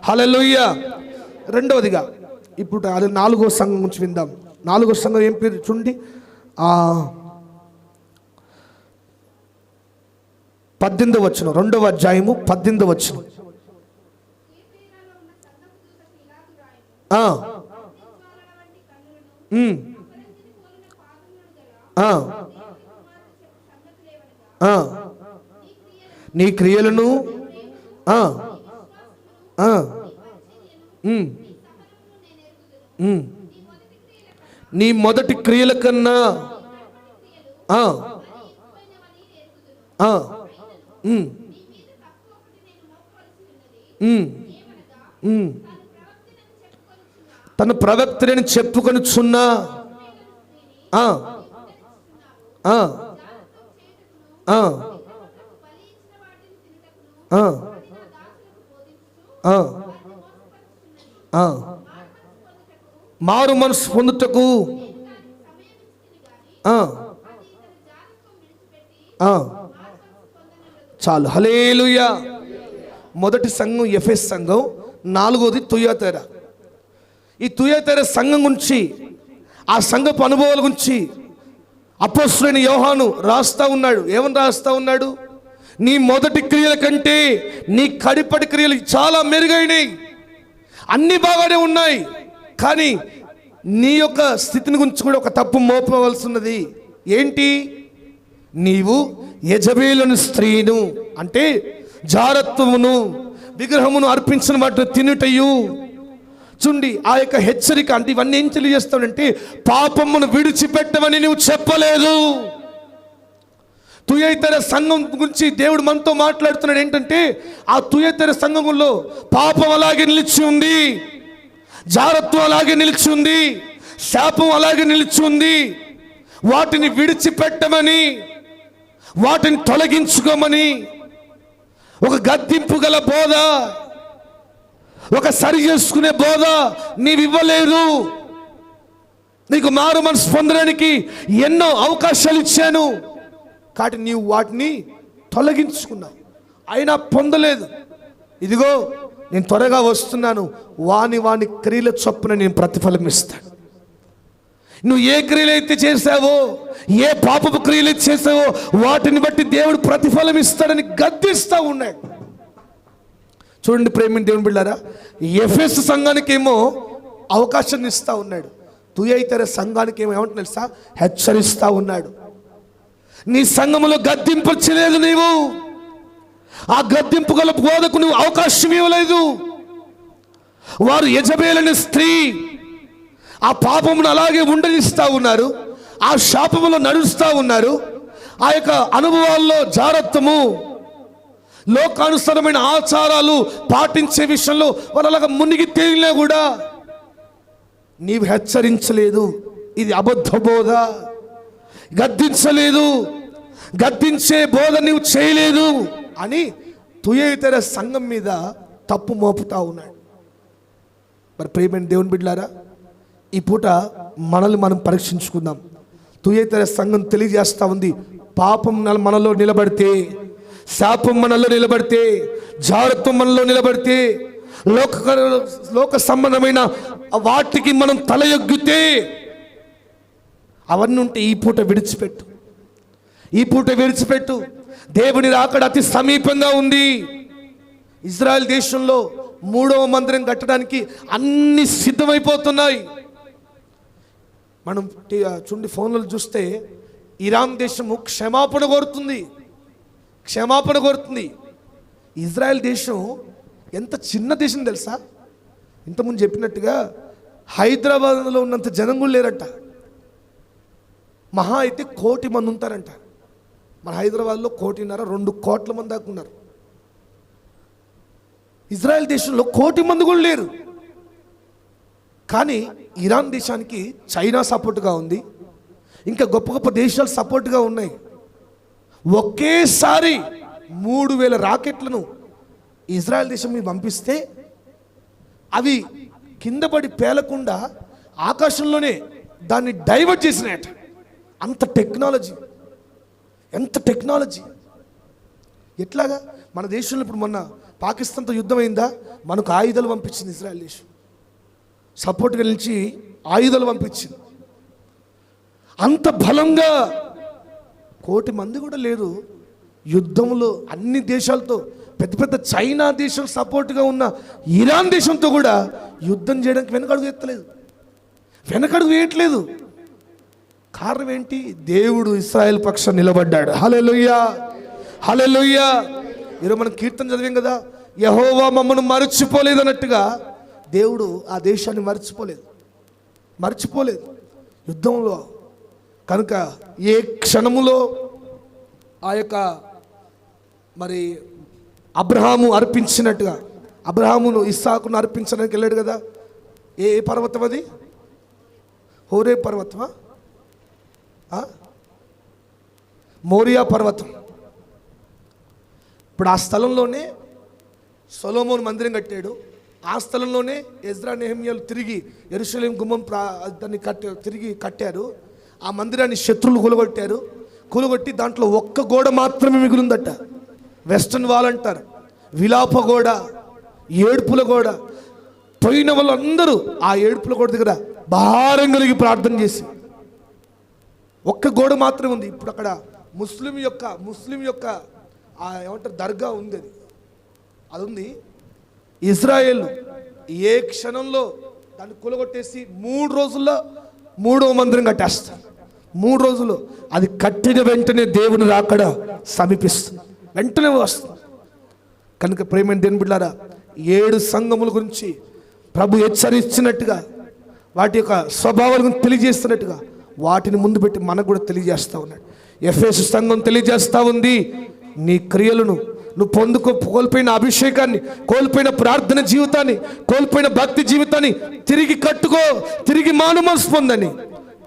హల్లెలూయా. రెండవదిగా ఇప్పుడు అది 4వ సంఘం గురించి విందాం. 4వ సంఘం ఏం పేరు చూడండి, 18వ వచనం, 2వ అధ్యాయము 18వ వచనం. నీ క్రియలను నీ మొదటి క్రియల కన్నా తన ప్రవక్తని చెప్పుకొనుచున్నా మారు మనసు పొందుటకు చాలు. హల్లెలూయా. మొదటి సంఘం ఎఫెసు సంఘం, 4వది తుయతైరా. ఈ తుయతైరా సంఘం గురించి, ఆ సంఘపు అనుభవాల గురించి అపోస్తలుడైన యోహాను రాస్తా ఉన్నాడు. ఏమని రాస్తా ఉన్నాడు? నీ మొదటి క్రియల కంటే నీ కడిపటి క్రియలు చాలా మెరుగైనవి. అన్ని బాగానే ఉన్నాయి, కానీ నీ యొక్క స్థితిని గురించి కూడా ఒక తప్పు మోపవలసి ఉన్నది. ఏంటి? నీవు యెజబేలును స్త్రీను, అంటే జారత్వమును, విగ్రహమును అర్పించిన వాటిని తినుటయు. చూడండి, ఆ యొక్క హెచ్చరిక అంటే ఇవన్నీ ఏం తెలియజేస్తాడంటే, పాపమును విడిచిపెట్టమని నువ్వు చెప్పలేదు. తుయతైరా సంఘం గురించి దేవుడు మనతో మాట్లాడుతున్నాడు. ఏంటంటే, ఆ తుయతైరా సంఘంలో పాపం అలాగే నిలిచి ఉంది, జారత్వం అలాగే నిలిచి ఉంది, శాపం అలాగే నిలిచి ఉంది. వాటిని విడిచిపెట్టమని, వాటిని తొలగించుకోమని ఒక గద్దింపు గల బోధ, ఒక సరి చేసుకునే బోధ నీవు ఇవ్వలేదు. నీకు మారు మనసు పొందడానికి ఎన్నో అవకాశాలు ఇచ్చాను, కాబట్టి నీవు వాటిని తొలగించుకున్నావు, అయినా పొందలేదు. ఇదిగో నేను త్వరగా వస్తున్నాను, వాని క్రియల చొప్పున నేను ప్రతిఫలం ఇస్తాను. నువ్వు ఏ క్రియలైతే చేసావో, ఏ పాపపు క్రియలైతే చేసావో వాటిని బట్టి దేవుడు ప్రతిఫలం ఇస్తాడని గద్దిస్తూ ఉన్నాడు. చూడండి ప్రేమిని దేవుని బిడ్డారా, ఎఫెసు సంఘానికి ఏమో అవకాశాన్ని ఇస్తూ ఉన్నాడు, తుయతైరా సంఘానికి ఏమో ఏమంటున్నా తెలుసా? హెచ్చరిస్తూ ఉన్నాడు. నీ సంఘములో గద్దింపు చేయలేదు, నీవు ఆ గద్దింపు గల బోధకు నువ్వు అవకాశం ఇవ్వలేదు. వారు యెజబేలు స్త్రీ ఆ పాపమును అలాగే ఉండనిస్తూ ఉన్నారు, ఆ శాపములో నడుస్తూ ఉన్నారు. ఆ యొక్క అనుభవాల్లో జారత్వము, లోకానుసారమైన ఆచారాలు పాటించే విషయంలో వాళ్ళు అలాగా మునిగి తేలినా కూడా నీవు హెచ్చరించలేదు. ఇది అబద్ధ బోధ, గద్దించలేదు, గద్దించే బోధ నీవు చేయలేదు అని తుయతైరా సంఘం మీద తప్పు మోపుతా ఉన్నాడు. మరి ప్రియమైన దేవుని బిడ్డలారా, ఈ పూట మనల్ని మనం పరీక్షించుకుందాం. తుయతైరా సంఘం తెలియజేస్తూ ఉంది, పాపం మనలో నిలబడితే, శాపం మనలో నిలబడితే, జారత్వం మనలో నిలబడితే, లోక సంబంధమైన వాటికి మనం తలయొగ్గితే, అవన్నీ ఉంటే ఈ పూట విడిచిపెట్టు, ఈ పూట విడిచిపెట్టు. దేవుని రాకడ అతి సమీపంగా ఉంది. ఇజ్రాయెల్ దేశంలో 3వ మందిరం కట్టడానికి అన్ని సిద్ధమైపోతున్నాయి. మనం చూడండి, ఫోన్లు చూస్తే ఇరాన్ దేశము క్షమాపణ కోరుతుంది. ఇజ్రాయెల్ దేశం ఎంత చిన్న దేశం తెలుసా? ఇంతకుముందు చెప్పినట్టుగా హైదరాబాద్లో ఉన్నంత జనం కూడా లేరంట. మహా అయితే 1 కోటి మంది ఉంటారంట. మన హైదరాబాద్లో 1.5-2 కోట్ల మంది దాకా ఉన్నారు. ఇజ్రాయెల్ దేశంలో 1 కోటి మంది కూడా లేరు. కానీ ఇరాన్ దేశానికి చైనా సపోర్ట్గా ఉంది, ఇంకా గొప్ప గొప్ప దేశాలు సపోర్ట్గా ఉన్నాయి. ఒకేసారి 3000 రాకెట్లను ఇజ్రాయెల్ దేశం మీద పంపిస్తే అవి కింద పడి పేలకుండా ఆకాశంలోనే దాన్ని డైవర్ట్ చేసినట్ట. అంత టెక్నాలజీ, ఎంత టెక్నాలజీ! ఎట్లాగా మన దేశంలో ఇప్పుడు మొన్న పాకిస్తాన్తో యుద్ధం అయిందా, మనకు ఆయుధాలు పంపించింది ఇజ్రాయెల్ దేశం, సపోర్ట్గా నిలిచి ఆయుధాలు పంపించింది. అంత బలంగా 1,000,000 మంది కూడా లేరు యుద్ధంలో అన్ని దేశాలతో, పెద్ద పెద్ద చైనా దేశం సపోర్ట్గా ఉన్న ఇరాన్ దేశంతో కూడా యుద్ధం చేయడానికి వెనకడుగు ఎత్తలేదు, వెనకడుగు వేయట్లేదు. కారణం ఏంటి? దేవుడు ఇశ్రాయేల్ పక్షం నిలబడ్డాడు. హల్లెలూయా, హల్లెలూయా. ఈరోజు మనం కీర్తన చదివాం కదా, యెహోవా మమ్మను మరచిపోలేదు అన్నట్టుగా దేవుడు ఆ దేశాన్ని మర్చిపోలేదు యుద్ధంలో. కనుక ఏ క్షణములో ఆ యొక్క మరి అబ్రహాము అర్పించినట్టుగా, అబ్రహామును ఇస్సాకును అర్పించడానికి వెళ్ళాడు కదా, ఏ పర్వతం అది? హోరే పర్వతమా, మోరియా పర్వతం. ఇప్పుడు ఆ స్థలంలోనే సొలొమోను మందిరం కట్టాడు, ఆ స్థలంలోనే ఎజ్రా నెహెమ్యాలు తిరిగి యెరూషలేము గుమ్మం దాన్ని తిరిగి కట్టారు. ఆ మందిరాన్ని శత్రువులు కూలగొట్టి దాంట్లో ఒక్క గోడ మాత్రమే మిగులుందట. వెస్టర్న్ వాల్ అంటారు, విలాప గోడ, ఏడుపుల గోడ. పోయిన వాళ్ళందరూ ఆ ఏడుపుల గోడ దగ్గర భారం కలిగి ప్రార్థన చేసి ఒక్క గోడ మాత్రమే ఉంది. ఇప్పుడు అక్కడ ముస్లిం యొక్క ఏమంటారు దర్గా ఉంది, అది ఉంది. ఇజ్రాయేల్ ఏ క్షణంలో దాన్ని కూలగొట్టేసి 3 రోజుల్లో 3వ మందిరం కట్టేస్తారు. 3 రోజులు అది కట్టిన వెంటనే దేవుని రాకడ సమీపిస్తుంది, వెంటనే వస్తుంది. కనుక ప్రేమైన దేవుని బిడ్డలారా, 7 సంఘముల గురించి ప్రభు హెచ్చరించినట్టుగా, వాటి యొక్క స్వభావాల గురించి తెలియజేస్తున్నట్టుగా వాటిని ముందు పెట్టి మనకు కూడా తెలియజేస్తూ ఉన్నాడు. ఎఫెసు సంఘం తెలియజేస్తూ ఉంది, నీ క్రియలను నువ్వు కోల్పోయిన అభిషేకాన్ని, కోల్పోయిన ప్రార్థన జీవితాన్ని, కోల్పోయిన భక్తి జీవితాన్ని తిరిగి కట్టుకో, తిరిగి మారుమనసు పొందని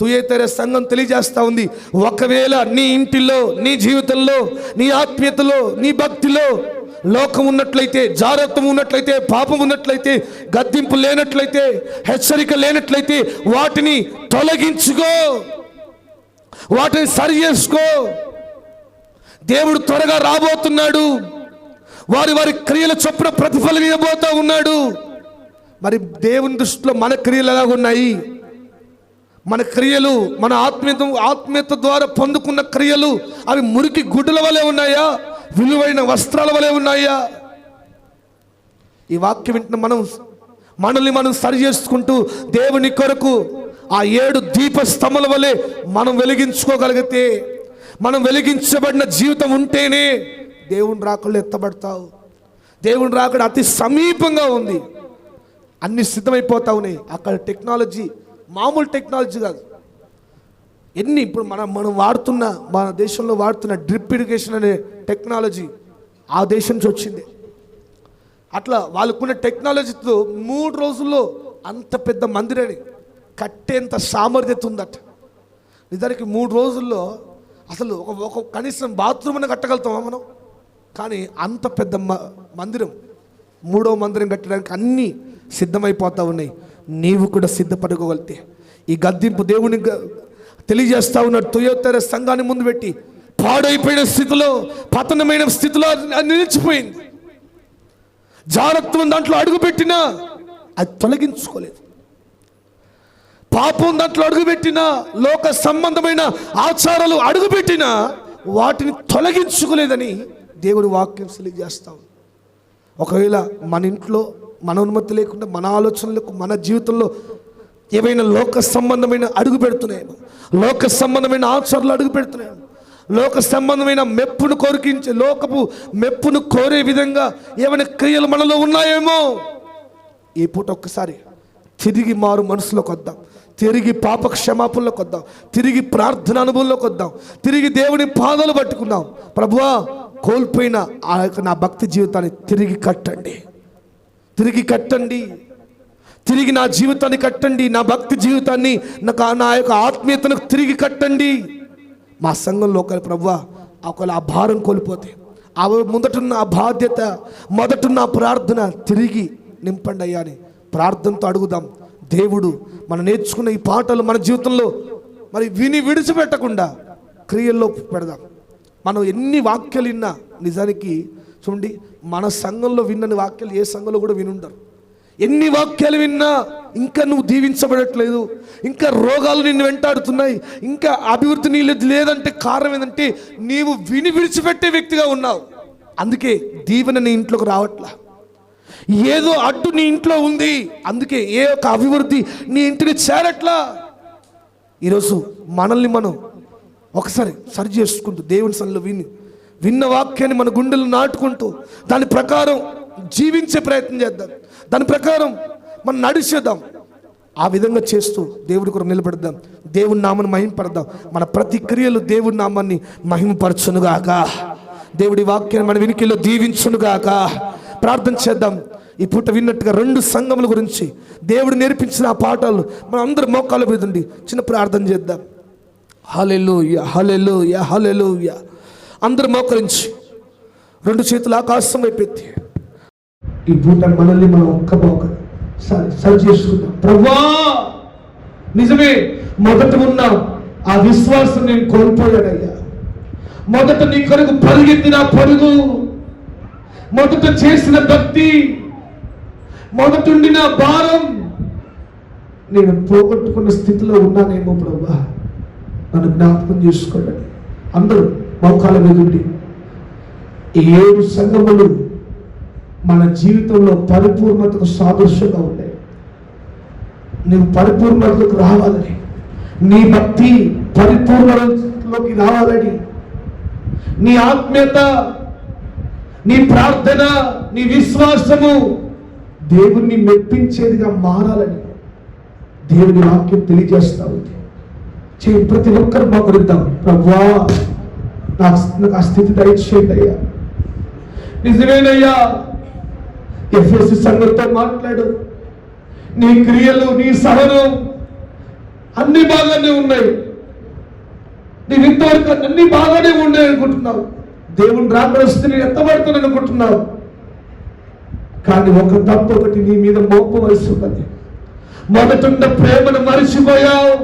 తుయేతెర సంఘం తెలియజేస్తూ ఉంది. ఒకవేళ నీ ఇంటిలో, నీ జీవితంలో, నీ ఆత్మీయతలో, నీ భక్తిలో లోకం ఉన్నట్లయితే, జాగ్రత్త ఉన్నట్లయితే, పాపం ఉన్నట్లయితే, గద్దింపు లేనట్లయితే, హెచ్చరిక లేనట్లయితే వాటిని తొలగించుకో, వాటిని సరి చేసుకో. దేవుడు త్వరగా రాబోతున్నాడు. వారి క్రియల చొప్పున ప్రతిఫలం ఇవ్వబోతా ఉన్నాడు. మరి దేవుని దృష్టిలో మన క్రియలు ఎలా ఉన్నాయి? మన క్రియలు, మన ఆత్మీయత ద్వారా పొందుకున్న క్రియలు అవి మురికి గుడ్డల వలె ఉన్నాయా, విలువైన వస్త్రాల వలె ఉన్నాయా? ఈ వాక్యం వింటున్న మనల్ని మనం సరి చేసుకుంటూ దేవుని కొరకు ఆ 7 దీప స్తంభాల వలె మనం వెలిగించుకోగలిగితే, మనం వెలిగించబడిన జీవితం ఉంటేనే దేవుని రాకడలో ఎత్తబడతావు. దేవుని రాకడ అతి సమీపంగా ఉంది, అన్ని సిద్ధమైపోతా ఉన్నాయి. అక్కడ టెక్నాలజీ మామూలు టెక్నాలజీ కాదు. ఇప్పుడు మనం వాడుతున్న, మన దేశంలో వాడుతున్న డ్రిప్ ఇరిగేషన్ అనే టెక్నాలజీ ఆ దేశం నుంచి వచ్చింది. అట్లా వాళ్ళకున్న టెక్నాలజీతో 3 రోజుల్లో అంత పెద్ద మందిరాన్ని కట్టేంత సామర్థ్యత ఉందట. నిజానికి 3 రోజుల్లో అసలు ఒక కనీసం బాత్రూమ్ అని కట్టగలుగుతామా మనం? కానీ అంత పెద్ద మందిరం, 3వ మందిరం కట్టడానికి అన్నీ సిద్ధమైపోతూ ఉన్నాయి. నీవు కూడా సిద్ధపడుకోగలిగితే ఈ గద్దింపు దేవుని తెలియజేస్తా ఉన్నాడు. తుయేతెర సంఘాన్ని ముందు పెట్టి పాడైపోయిన స్థితిలో, పతనమైన స్థితిలో నిలిచిపోయింది. జాగ్రత్తం దాంట్లో అడుగుపెట్టినా అది తొలగించుకోలేదు. పాపం దాంట్లో అడుగుపెట్టినా, లోక సంబంధమైన ఆచారాలు అడుగుపెట్టినా వాటిని తొలగించుకోలేదని దేవుడు వాక్యం తెలియజేస్తాం. ఒకవేళ మన ఇంట్లో మన అనుమతి లేకుండా, మన ఆలోచనలకు, మన జీవితంలో ఏవైనా లోక సంబంధమైన అడుగు పెడుతున్నాయేమో, లోక సంబంధమైన ఆచారాలు అడుగు పెడుతున్నాయేమో, లోక సంబంధమైన మెప్పును కోరికించే, లోకపు మెప్పును కోరే విధంగా ఏమైనా క్రియలు మనలో ఉన్నాయేమో, ఈ పూట ఒక్కసారి తిరిగి మారు మనసులోకి వద్దాం, తిరిగి పాప క్షమాపణలోకి వద్దాం, తిరిగి ప్రార్థన అనుభవంలోకి వద్దాం, తిరిగి దేవుని పాదాలు పట్టుకుందాం. ప్రభువా, కోల్పోయిన ఆ యొక్క నా భక్తి జీవితాన్ని తిరిగి కట్టండి, తిరిగి నా జీవితాన్ని కట్టండి, నా భక్తి జీవితాన్ని, నా యొక్క ఆత్మీయతను తిరిగి కట్టండి. మా సంఘంలో ఒకవేళ ప్రభువా ఒకవేళ ఆ భారం కోల్పోతే, ఆ మొదటున్న ఆ బాధ్యత, మొదటున్న ఆ ప్రార్థన తిరిగి నింపండి అయ్యా అని ప్రార్థనతో అడుగుదాం. దేవుడు మనం నేర్చుకున్న ఈ పాటలు మన జీవితంలో మరి విని విడిచిపెట్టకుండా క్రియల్లో పెడదాం. మనం ఎన్ని వాక్యాలు విన్నా, నిజానికి చూడండి మన సంఘంలో విన్నని వాక్యాలు ఏ సంఘంలో కూడా వినుండరు. ఎన్ని వాక్యాలు విన్నా ఇంకా నువ్వు దీవించబడట్లేదు, ఇంకా రోగాలు నిన్ను వెంటాడుతున్నాయి, ఇంకా అభివృద్ధి నీళ్ళు లేదంటే కారణం ఏంటంటే నీవు విని విడిచిపెట్టే వ్యక్తిగా ఉన్నావు. అందుకే దీవెన నీ ఇంట్లోకి రావట్లా. ఏదో అడ్డు నీ ఇంట్లో ఉంది, అందుకే ఏ ఒక్క అభివృద్ధి నీ ఇంటిని చేరట్లా. ఈరోజు మనల్ని మనం ఒకసారి సరి చేసుకుంటూ దేవుని సన్నిధిలో విన్న వాక్యాన్ని మన గుండెలు నాటుకుంటూ దాని ప్రకారం జీవించే ప్రయత్నం చేద్దాం, దాని ప్రకారం మనం నడిచేద్దాం. ఆ విధంగా చేస్తూ దేవుడి కొరకు నిలబెడదాం, దేవుని నామాన్ని మహిమపడదాం. మన ప్రతి క్రియలు దేవుడి నామాన్ని మహిమపరచునుగాక. దేవుడి వాక్యాన్ని మన వినికిలో దీవించునుగాక. ప్రార్థన చేద్దాం. ఈ పూట విన్నట్టుగా 2 సంఘముల గురించి దేవుడు నేర్పించిన ఆ పాఠాలు మనం అందరూ మోకాళ్ళ మీద ఉండి చిన్న ప్రార్థన చేద్దాం. హల్లెలూయా, హల్లెలూయా, హల్లెలూయా. అందరూ మోకరించి 2 చేతులు ఆకాశం వైపెత్తి ఈ పూట మనల్ని మనం ఒక్క మోక సరి చేసుకుందాం. ప్రభువా నిజమే, మొదట ఉన్న ఆ విశ్వాసం నేను కోల్పోయానయ్యా. మొదట నీ కొరకు పరిగెత్తిన పరుగు, మొదట చేసిన భక్తి, మొదటుండిన భారం నేను పోగొట్టుకున్న స్థితిలో ఉన్నానేమో ప్రభువా, నన్ను జ్ఞాపకం చేసుకోండి. అందరూ మోకాళ్ళ మీద ఉండి ఈ 7 సంఘములు మన జీవితంలో పరిపూర్ణతకు సాదృశ్యంగా ఉన్నాయి. నువ్వు పరిపూర్ణతకు రావాలని, నీ భక్తి పరిపూర్ణతలోకి రావాలని, నీ ఆత్మీయత, నీ ప్రార్థన, నీ విశ్వాసము దేవుణ్ణి మెప్పించేదిగా మారాలని దేవుని వాక్యం తెలియజేస్తా ఉంది. ప్రతి ఒక్కరు మోకరిద్దాం. ప్రభువా నాకు ఆ స్థితి దయచేయండి అయ్యా. నిజమేనయ్యా, ఎఫెసీ సంఘంతో మాట్లాడు. నీ క్రియలు, నీ సహనం అన్ని బాగానే ఉన్నాయి, నీవు ఇంతవరకు అన్ని బాగానే ఉన్నాయి అనుకుంటున్నావు. దేవుని రాకడొస్తే నేను ఎత్తబడుతున్నాను అనుకుంటున్నావు. కానీ ఒక తప్పు ఒకటి నీ మీద మోపవలసి ఉన్నది. మొదటున్న ప్రేమను మర్చిపోయావు,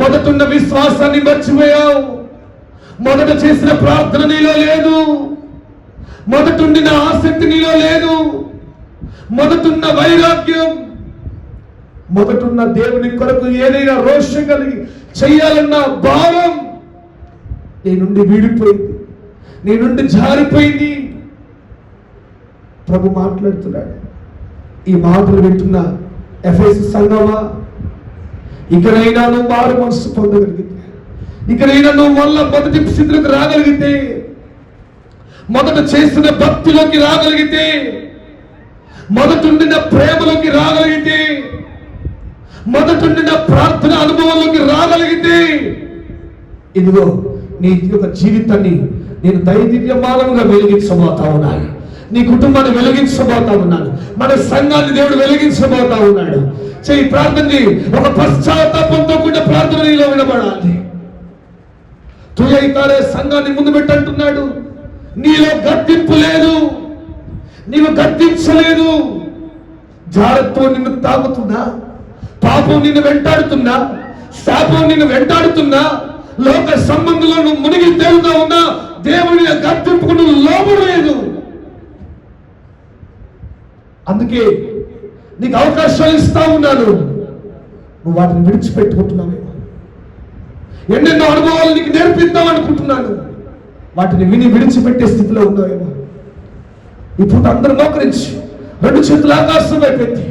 మొదటున్న విశ్వాసాన్ని మర్చిపోయావు, మొదట చేసిన ప్రార్థన నీలో లేదు, మొదటుండిన ఆసక్తి నీలో లేదు, మొదటున్న వైరాగ్యం, మొదటున్న దేవుని కొరకు ఏదైనా రోషం కలిగి చెయ్యాలన్న భావం నీ నుండి వీడిపోయింది, నీ నుండి జారిపోయింది. ప్రభు మాట్లాడుతున్నాడు. ఈ మాటలు వింటున్న ఎఫెసీ సంఘమా, ఇకనైనా నువ్వు మారు మనసు పొందగలిగితే, ఇకనైనా నువ్వు మళ్ళా మొదటి స్థితిలోకి రాగలిగితే, మొదట చేసిన భక్తిలోకి రాగలిగితే, మొదటుండిన ప్రేమలోకి రాగలిగితే, మొదటుండిన ప్రార్థన అనుభవంలోకి రాగలిగితే, ఇదిగో నీ యొక్క జీవితాన్ని నేను దైదివ్యమానంగా వెలిగించబోతా ఉన్నాను. నీ కుటుంబాన్ని వెలిగించబోతా ఉన్నాను. మన సంఘాన్ని దేవుడు వెలిగించబోతా ఉన్నాడు. చెయ్యి, ప్రార్థన చేయి. ఒక పశ్చాత్తాపంతో కూడిన ప్రార్థన నీలో వినబడాలి. తుయైతారే సంఘాన్ని ముందు పెట్టంటున్నాడు. నీలో గద్దింపు లేదు, నీవు గద్దించలేదు. జాగ్రత్త నిన్ను తాగుతున్నా, పాపం నిన్ను వెంటాడుతున్నా, శాపం నిన్ను వెంటాడుతున్నా, లోక సంబంధంలో నువ్వు మునిగి తేలుతా ఉన్నా, దేవుని గద్దింపుకు నువ్వు లోబడలేదు. అందుకే నీకు అవకాశాలు ఇస్తా ఉన్నాను, నువ్వు వాటిని విడిచిపెట్టుకుంటున్నావేమో. ఎన్నెన్నో అనుభవాలు నీకు నేర్పిద్దాం అనుకుంటున్నాను, వాటిని విని విడిచిపెట్టే స్థితిలో ఉన్నావేమో. ఇప్పుడు అందరూ మోకరించి 2 చేతులు ఆకాశం వైపెత్తి,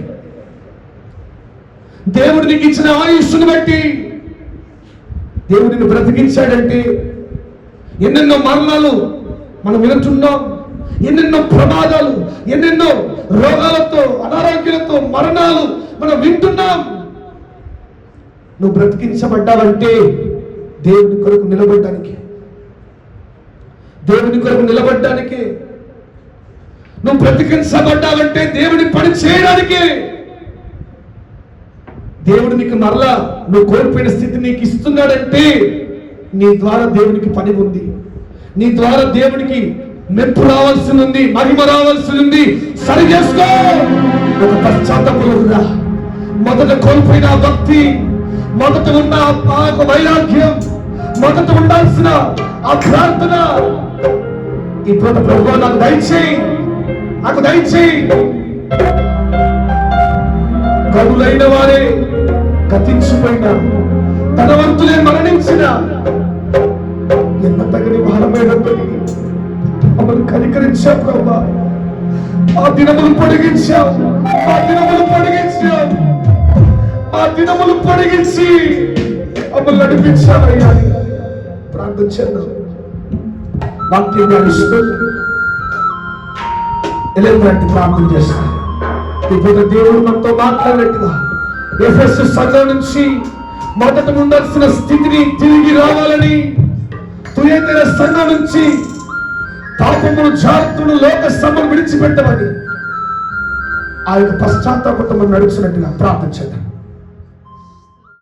దేవుడు నీకు ఇచ్చిన ఆయుష్ను బట్టి, దేవుడిని బ్రతికించాడంటే ఎన్నెన్నో మరణాలు మనం వింటున్నాం, ఎన్నెన్నో ప్రమాదాలు, ఎన్నెన్నో రోగాలతో, అనారోగ్యాలతో మరణాలు మనం వింటున్నాం. నువ్వు బ్రతికించబడ్డావంటే దేవుని కొరకు నిలబడ్డానికి, దేవుని కొరకు నిలబడ్డానికి. నువ్వు బ్రతికించబడ్డావంటే దేవుని పని చేయడానికే. దేవుడు నీకు మరలా నువ్వు కోల్పోయిన స్థితి నీకు ఇస్తున్నాడంటే నీ ద్వారా దేవునికి పని ఉంది, నీ ద్వారా దేవునికి మెప్పు రావాల్సి ఉంది, మహిమ రావాల్సి ఉంది. సరి చేసుకో. ఒక పశ్చాత్తాపంగా మొదట కోల్పోయిన భక్తి, మొదట ఉన్న ఆ వైరాగ్యం, మొదట ఉండాల్సిన ఆ ప్రార్థన ఇప్పుడు ప్రభువా నాకు దయచేయి, నాకు దయచేయి. గనులైన వారే గతించిపోయిన, ధనవంతులే మరణించిన, ఎంత తగిన భారమైనప్పటికీ మమ్మల్ని కనికరించావు ప్రభా. ఆ దినములు పొడిగించావు, ఆ దినములు పొడిగించావు, ఆ దినములు పొడిగించి మమ్మల్ని నడిపించావయ్యా. ప్రార్థన చేద్దాం. వాక్యం ధ్యానిస్తూ ఎలాంటి ప్రార్థన చేస్తాం. ఇప్పుడు దేవుడు మనతో మాట్లాడినట్టుగా ఎఫెసు సంఘం నుంచి మొదట ఉండాల్సిన స్థితిని తిరిగి రావాలని, తుయతైన సంఘం నుంచి పాపమును, జాగ్రత్తను, లోక శ్రమను విడిచిపెట్టమని ఆ యొక్క పశ్చాత్తాపంతో మనం నడుస్తున్నట్టుగా ప్రార్థన చేద్దాం.